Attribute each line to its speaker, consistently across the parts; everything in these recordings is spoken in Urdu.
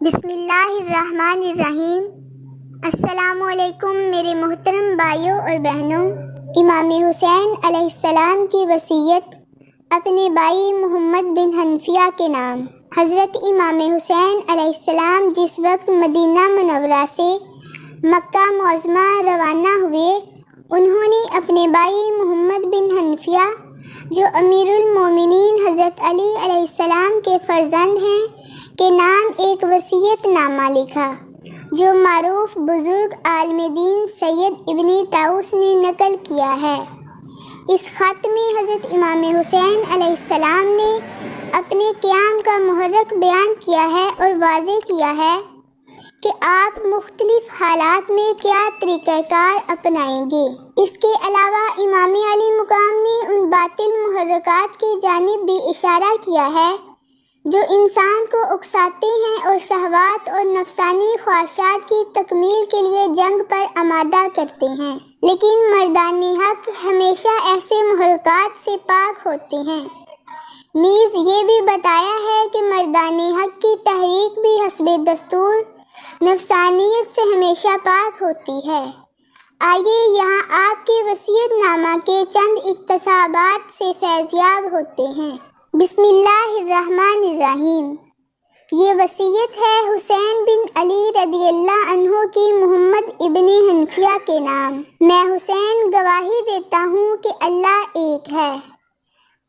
Speaker 1: بسم اللہ الرحمن الرحیم۔ السلام علیکم میرے محترم بھائیوں اور بہنوں۔ امام حسین علیہ السلام کی وصیت اپنے بھائی محمد بن حنفیہ کے نام۔ حضرت امام حسین علیہ السلام جس وقت مدینہ منورہ سے مکہ معظمہ روانہ ہوئے، انہوں نے اپنے بھائی محمد بن حنفیہ جو امیر المومنین حضرت علی علیہ السلام کے فرزند ہیں کے نام ایک وصیت نامہ لکھا، جو معروف بزرگ عالم دین سید ابن طاؤس نے نقل کیا ہے۔ اس خط میں حضرت امام حسین علیہ السلام نے اپنے قیام کا محرک بیان کیا ہے اور واضح کیا ہے کہ آپ مختلف حالات میں کیا طریقہ کار اپنائیں گے۔ اس کے علاوہ امام علی مقام نے ان باطل محرکات کی جانب بھی اشارہ کیا ہے جو انسان کو اکساتے ہیں اور شہوات اور نفسانی خواہشات کی تکمیل کے لیے جنگ پر آمادہ کرتے ہیں، لیکن مردان حق ہمیشہ ایسے محرکات سے پاک ہوتے ہیں۔ نیز یہ بھی بتایا ہے کہ مردان حق کی تحریک بھی حسب دستور نفسانیت سے ہمیشہ پاک ہوتی ہے۔ آئیے یہاں آپ کے وصیت نامہ کے چند اقتباسات سے فیضیاب ہوتے ہیں۔ بسم اللہ الرحمن الرحیم۔ یہ وصیت ہے حسین بن علی رضی اللہ عنہ کی محمد ابن حنفیہ کے نام۔ میں حسین گواہی دیتا ہوں کہ اللہ ایک ہے،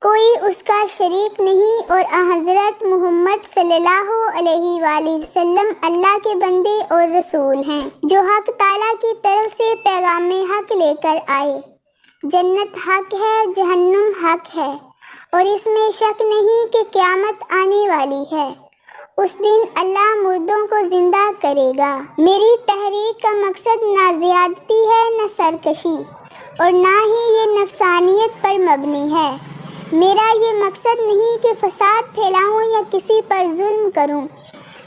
Speaker 1: کوئی اس کا شریک نہیں، اور حضرت محمد صلی اللہ علیہ وآلہ وسلم اللہ کے بندے اور رسول ہیں، جو حق تعالیٰ کی طرف سے پیغام حق لے کر آئے۔ جنت حق ہے، جہنم حق ہے، اور اس میں شک نہیں کہ قیامت آنے والی ہے۔ اس دن اللہ مردوں کو زندہ کرے گا۔ میری تحریک کا مقصد نہ زیادتی ہے نہ سرکشی، اور نہ ہی یہ نفسانیت پر مبنی ہے۔ میرا یہ مقصد نہیں کہ فساد پھیلاؤں یا کسی پر ظلم کروں۔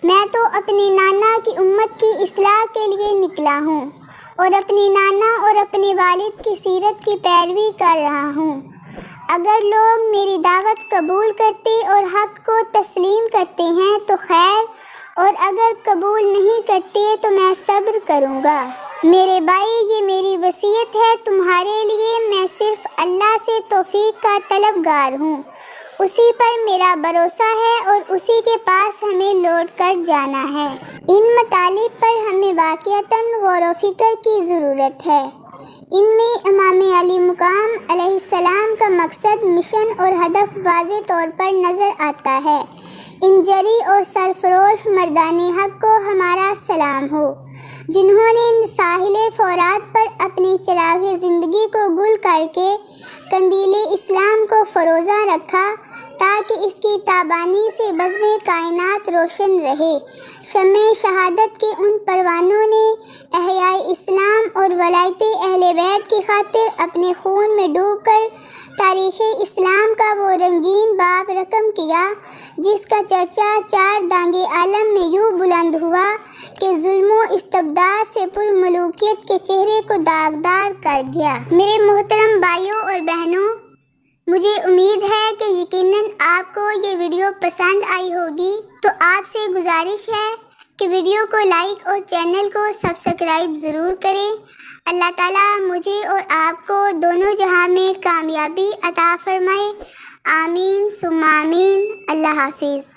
Speaker 1: میں تو اپنے نانا کی امت کی اصلاح کے لیے نکلا ہوں، اور اپنے نانا اور اپنے والد کی سیرت کی پیروی کر رہا ہوں۔ اگر لوگ میری دعوت قبول کرتے اور حق کو تسلیم کرتے ہیں تو خیر، اور اگر قبول نہیں کرتے تو میں صبر کروں گا۔ میرے بھائی، یہ میری وصیت ہے تمہارے لیے۔ میں صرف اللہ سے توفیق کا طلبگار ہوں، اسی پر میرا بھروسہ ہے اور اسی کے پاس ہمیں لوٹ کر جانا ہے۔ ان مطالب پر ہمیں واقعتاً غور و فکر کی ضرورت ہے۔ ان میں امام علی مقام علیہ السلام کا مقصد، مشن اور ہدف واضح طور پر نظر آتا ہے۔ ان جری اور سرفروش مردان حق کو ہمارا سلام ہو، جنہوں نے ساحل فرات پر اپنی چراغ زندگی کو گل کر کے قندیل اسلام کو فروزہ رکھا تاکہ اس کی تابانی سے بزم کائنات روشن رہے۔ شمع شہادت کے ان پروانوں نے احیاء اسلام اور ولایت اہل بیت کی خاطر اپنے خون میں ڈوب کر تاریخ اسلام کا وہ رنگین باب رقم کیا جس کا چرچا چار دانگے عالم میں یوں بلند ہوا کہ ظلم و استبداد سے پر ملوکیت کے چہرے کو داغدار کر گیا۔ میرے محترم بھائیوں اور بہنوں، مجھے امید ہے کہ یقیناً آپ کو یہ ویڈیو پسند آئی ہوگی، تو آپ سے گزارش ہے کہ ویڈیو کو لائک اور چینل کو سبسکرائب ضرور کریں۔ اللہ تعالیٰ مجھے اور آپ کو دونوں جہاں میں کامیابی عطا فرمائے۔ آمین ثم آمین۔ اللہ حافظ۔